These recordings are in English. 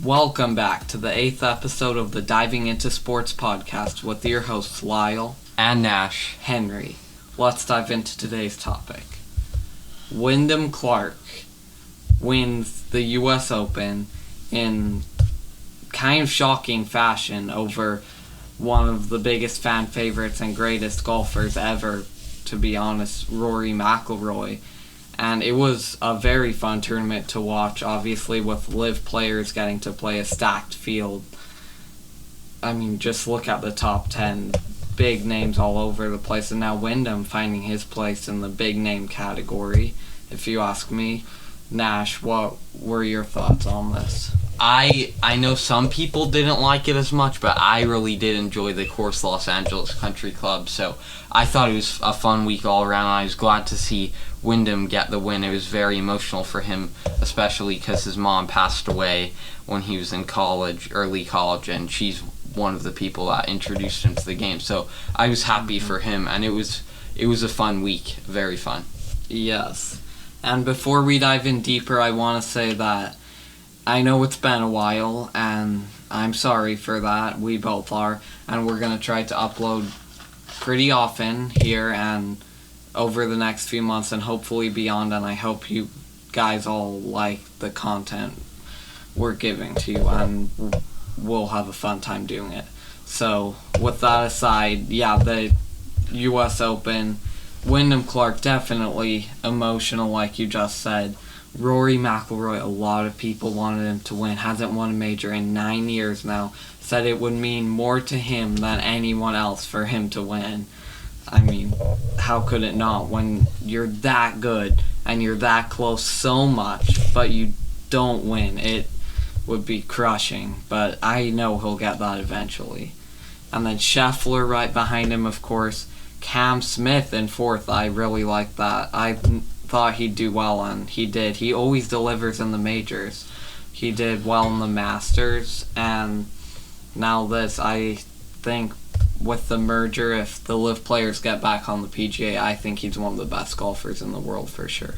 Welcome back to the 8th episode of the Diving Into Sports podcast with your hosts Lyle and Nash. Henry. Let's dive into today's topic. Wyndham Clark wins the U.S. Open in kind of shocking fashion over one of the biggest fan favorites and greatest golfers ever, to be honest, Rory McIlroy. And it was a very fun tournament to watch, obviously, with live players getting to play a stacked field. I mean, just look at the top 10. Big names all over the place. And now Wyndham finding his place in the big name category, if you ask me. Nash, what were your thoughts on this? I know some people didn't like it as much, but I really did enjoy the course Los Angeles Country Club. So I thought it was a fun week all around. I was glad to see Wyndham get the win. It was very emotional for him, especially because his mom passed away when he was in college, early college, and she's one of the people that introduced him to the game. So I was happy for him, and it was a fun week, very fun. Yes. And before we dive in deeper, I want to say that I know it's been a while, and I'm sorry for that. We both are, and we're going to try to upload pretty often here and over the next few months and hopefully beyond, and I hope you guys all like the content we're giving to you, and we'll have a fun time doing it. So, with that aside, the U.S. Open, Wyndham Clark, definitely emotional like you just said. Rory McIlroy, a lot of people wanted him to win, hasn't won a major in 9 years now, said it would mean more to him than anyone else for him to win. I mean, how could it not when you're that good and you're that close so much, but you don't win? It would be crushing, but I know he'll get that eventually. And then Scheffler right behind him, of course. Cam Smith in fourth, I really like that. I thought he'd do well, and he did. He always delivers in the majors. He did well in the Masters, and now this, I think with the merger, if the LIV players get back on the PGA, I think he's one of the best golfers in the world for sure.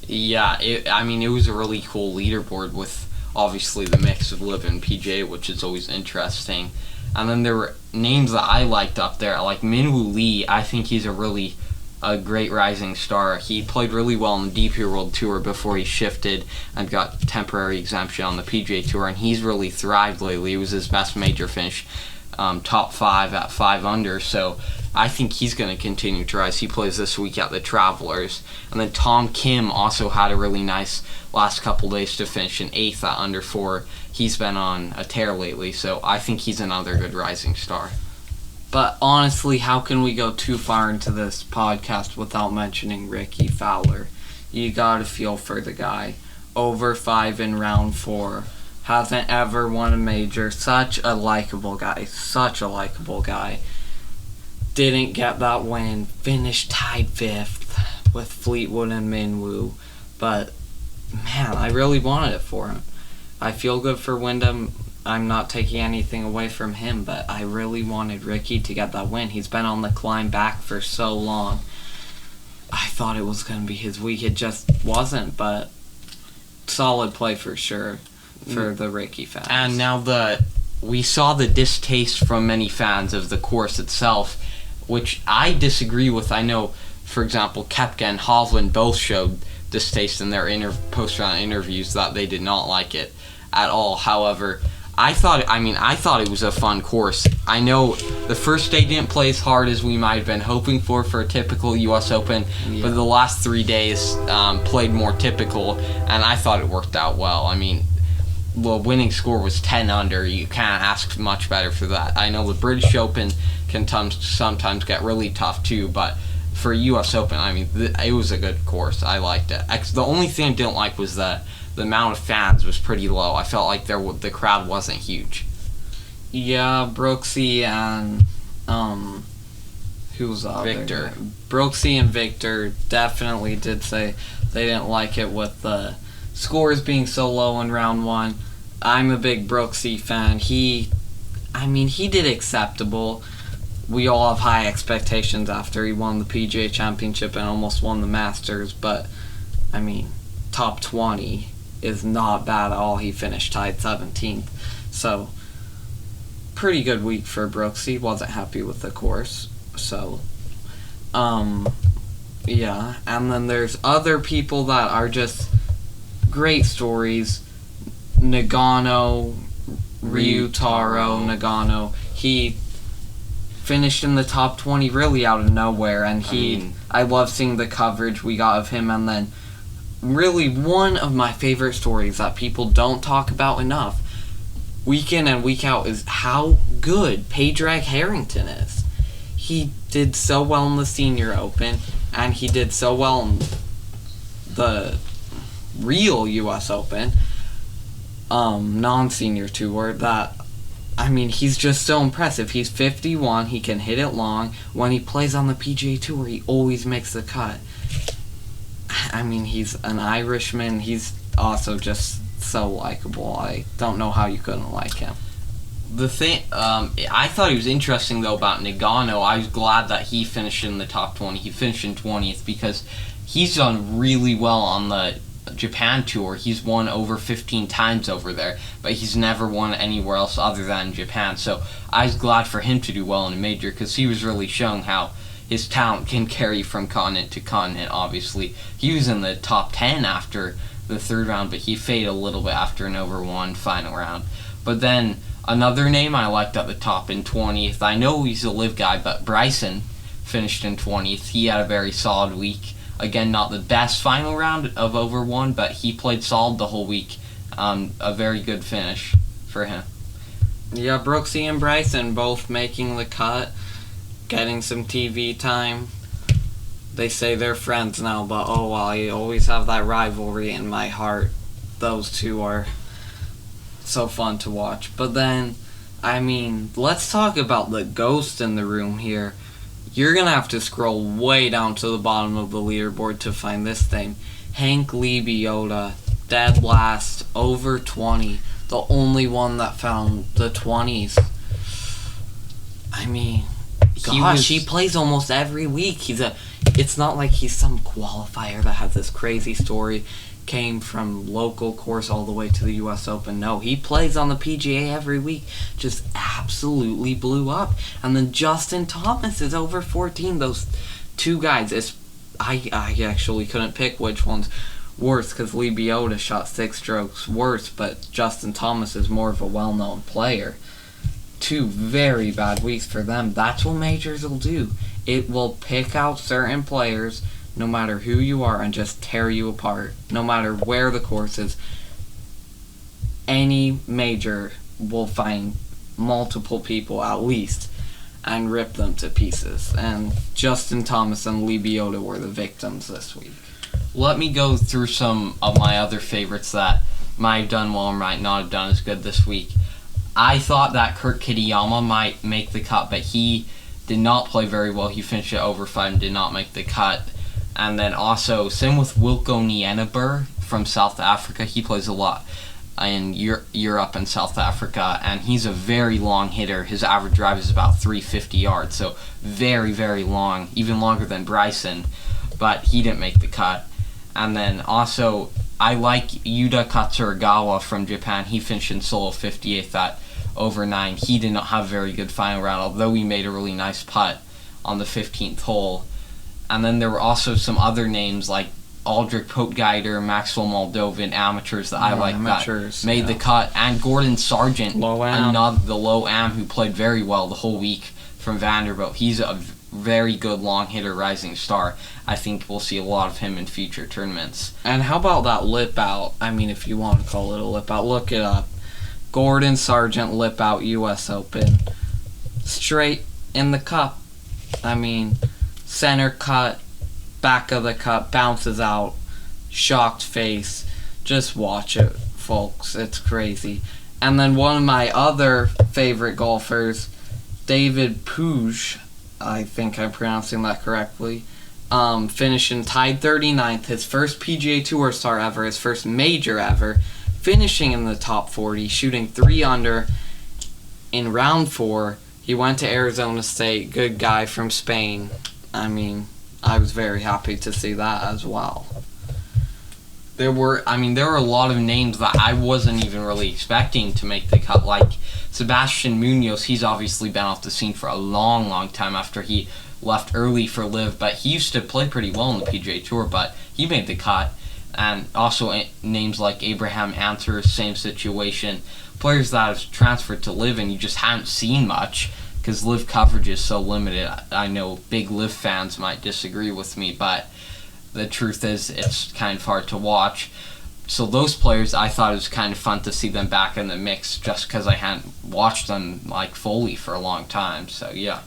Yeah, it was a really cool leaderboard with obviously the mix of LIV and PGA, which is always interesting. And then there were names that I liked up there, like Minwoo Lee. I think he's a great rising star. He played really well on the DP World Tour before he shifted and got temporary exemption on the PGA Tour, and he's really thrived lately. It was his best major finish, top 5 at 5 under, so I think he's going to continue to rise. He plays this week at the Travelers. And then Tom Kim also had a really nice last couple days to finish in 8th at under 4. He's been on a tear lately, so I think he's another good rising star. But honestly, how can we go too far into this podcast without mentioning Ricky Fowler? You gotta feel for the guy. Over 5 in round 4. Hasn't ever won a major. Such a likable guy. Didn't get that win. Finished tied 5th with Fleetwood and Minwoo. But, man, I really wanted it for him. I feel good for Wyndham. I'm not taking anything away from him, but I really wanted Ricky to get that win. He's been on the climb back for so long. I thought it was going to be his week. It just wasn't, but solid play for sure for the Ricky fans. And now we saw the distaste from many fans of the course itself, which I disagree with. I know, for example, Koepka and Hovland both showed distaste in their post-round interviews that they did not like it at all. However, I thought it was a fun course. I know the first day didn't play as hard as we might have been hoping for a typical U.S. Open, but the last 3 days played more typical, and I thought it worked out well. I mean, the winning score was 10 under. You can't ask much better for that. I know the British Open can sometimes get really tough too, but for U.S. Open, I mean, it was a good course. I liked it. The only thing I didn't like was that the amount of fans was pretty low. I felt like the crowd wasn't huge. Yeah, Brooksy and who was the other? Victor. Brooksy and Victor definitely did say they didn't like it with the scores being so low in round 1. I'm a big Brooksy fan. He did acceptable. We all have high expectations after he won the PGA Championship and almost won the Masters, but I mean, top 20 is not bad at all. He finished tied 17th. So, pretty good week for Brooks. He wasn't happy with the course. So, yeah. And then there's other people that are just great stories. Nagano, Ryutaro Nagano. He finished in the top 20 really out of nowhere, and I love seeing the coverage we got of him. And then really one of my favorite stories that people don't talk about enough week in and week out is how good Padraig Harrington is. He did so well in the Senior Open, and he did so well in the real US Open, non-senior tour, that he's just so impressive. He's 51, he can hit it long. When he plays on the PGA Tour, he always makes the cut. He's an Irishman. He's also just so likable. I don't know how you couldn't like him. The thing, I thought he was interesting, though, about Nagano. I was glad that he finished in the top 20. He finished in 20th because he's done really well on the Japan Tour. He's won over 15 times over there, but he's never won anywhere else other than Japan. So I was glad for him to do well in a major because he was really showing how his talent can carry from continent to continent, obviously. He was in the top 10 after the third round, but he faded a little bit after an over 1 final round. But then another name I liked at the top in 20th, I know he's a live guy, but Bryson finished in 20th. He had a very solid week. Again, not the best final round of over 1, but he played solid the whole week. A very good finish for him. Yeah, Brooksy and Bryson both making the cut, getting some TV time. They say they're friends now, but I always have that rivalry in my heart. Those two are so fun to watch. But then, let's talk about the ghost in the room here. You're going to have to scroll way down to the bottom of the leaderboard to find this thing. Hank Lebioda, dead last, over 20. The only one that found the 20s. He plays almost every week. It's not like he's some qualifier that has this crazy story, came from local course all the way to the US Open. No, he plays on the PGA every week. Just absolutely blew up. And then Justin Thomas is over 14. Those two guys, I actually couldn't pick which one's worse because Lee Biota shot 6 strokes worse, but Justin Thomas is more of a well-known player. 2 very bad weeks for them. That's what majors will do. It will pick out certain players, no matter who you are, and just tear you apart. No matter where the course is, any major will find multiple people at least and rip them to pieces. And Justin Thomas and Lee Biota were the victims this week. Let me go through some of my other favorites that might have done well or might not have done as good this week. I thought that Kurt Kitayama might make the cut, but he did not play very well. He finished at over 5 and did not make the cut. And then also, same with Wilco Nienaber from South Africa. He plays a lot in Europe and South Africa, and he's a very long hitter. His average drive is about 350 yards, so very, very long, even longer than Bryson, but he didn't make the cut. And then also, I like Yuta Katsuragawa from Japan. He finished in solo 58th at over 9. He did not have a very good final round, although he made a really nice putt on the 15th hole. And then there were also some other names like Aldrich Potgeider, Maxwell Moldovan, amateurs that I like that made the cut, and Gordon Sargent, the low am who played very well the whole week from Vanderbilt. He's a very good long hitter, rising star. I think we'll see a lot of him in future tournaments. And how about that lip out? If you want to call it a lip out, look it up. Gordon Sargent lip out US Open. Straight in the cup. Center cut, back of the cup, bounces out, shocked face. Just watch it, folks. It's crazy. And then one of my other favorite golfers, David Puig, I think I'm pronouncing that correctly, finishing tied 39th, his first PGA Tour star ever, his first major ever, finishing in the top 40, shooting 3 under in round 4. He went to Arizona State, good guy from Spain. I was very happy to see that as well. there were a lot of names that I wasn't even really expecting to make the cut, like Sebastian Munoz. He's obviously been off the scene for a long, long time after he left early for Live, but he used to play pretty well in the PGA Tour, but he made the cut. And also names like Abraham Ancer, same situation. Players that have transferred to Live and you just haven't seen much because Live coverage is so limited. I know big Live fans might disagree with me, but the truth is it's kind of hard to watch. So those players, I thought it was kind of fun to see them back in the mix just because I hadn't watched them like fully for a long time. So yeah.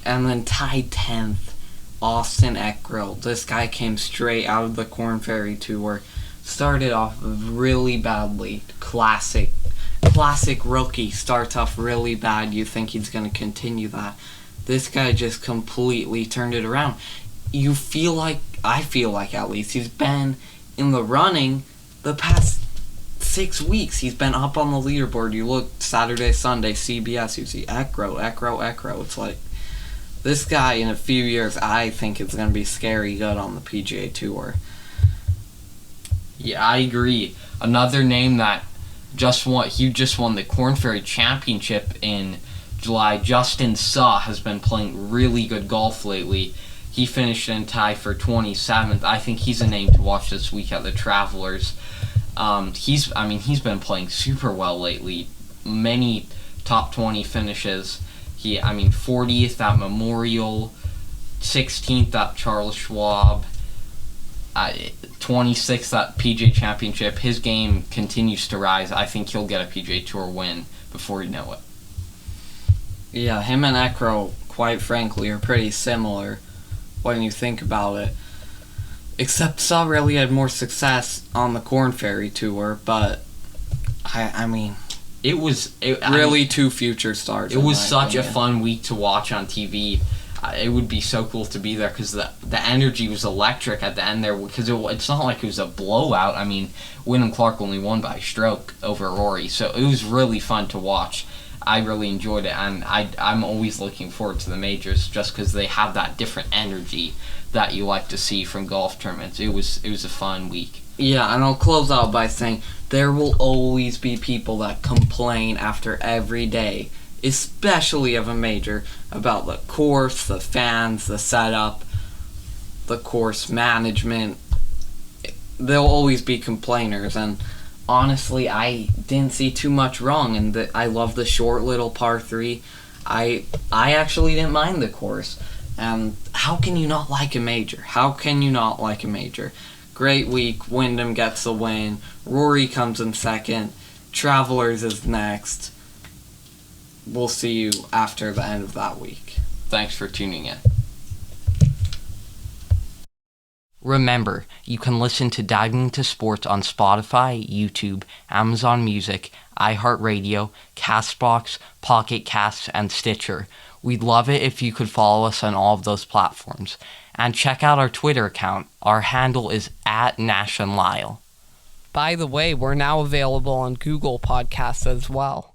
And then tied 10th, Austin Eckroll. This guy came straight out of the Korn Ferry Tour. Started off really badly. Classic rookie. Starts off really bad. You think he's going to continue that. This guy just completely turned it around. I feel like at least, he's been in the running the past 6 weeks. He's been up on the leaderboard. You look Saturday, Sunday, CBS, you see Eckroll. It's like, this guy in a few years, I think it's going to be scary good on the PGA Tour. Yeah, I agree. Another name that just won the Korn Ferry Championship in July, Justin Suh, has been playing really good golf lately. He finished in tie for 27th. I think he's a name to watch this week at the Travelers. He's been playing super well lately. Many top 20 finishes. 40th at Memorial, 16th at Charles Schwab, 26th at PGA Championship. His game continues to rise. I think he'll get a PGA Tour win before you know it. Yeah, him and Eckroll, quite frankly, are pretty similar when you think about it. Except Suh really had more success on the Korn Ferry Tour, but two future stars. It was such a fun week to watch on TV. It would be so cool to be there because the energy was electric at the end there, because it's not like it was a blowout. Wyndham Clark only won by a stroke over Rory, so it was really fun to watch. I really enjoyed it, and I'm always looking forward to the majors just because they have that different energy that you like to see from golf tournaments. It was a fun week. Yeah, and I'll close out by saying there will always be people that complain after every day, especially of a major, about the course, the fans, the setup, the course management. There'll always be complainers, and honestly, I didn't see too much wrong, and I love the short little par 3. I actually didn't mind the course. And how can you not like a major? Great week. Wyndham gets the win. Rory comes in second. Travelers is next. We'll see you after the end of that week. Thanks for tuning in. Remember, you can listen to Diving Into Sports on Spotify, YouTube, Amazon Music, iHeartRadio, CastBox, Pocket Casts, and Stitcher. We'd love it if you could follow us on all of those platforms. And check out our Twitter account. Our handle is @NashAndLyle. By the way, we're now available on Google Podcasts as well.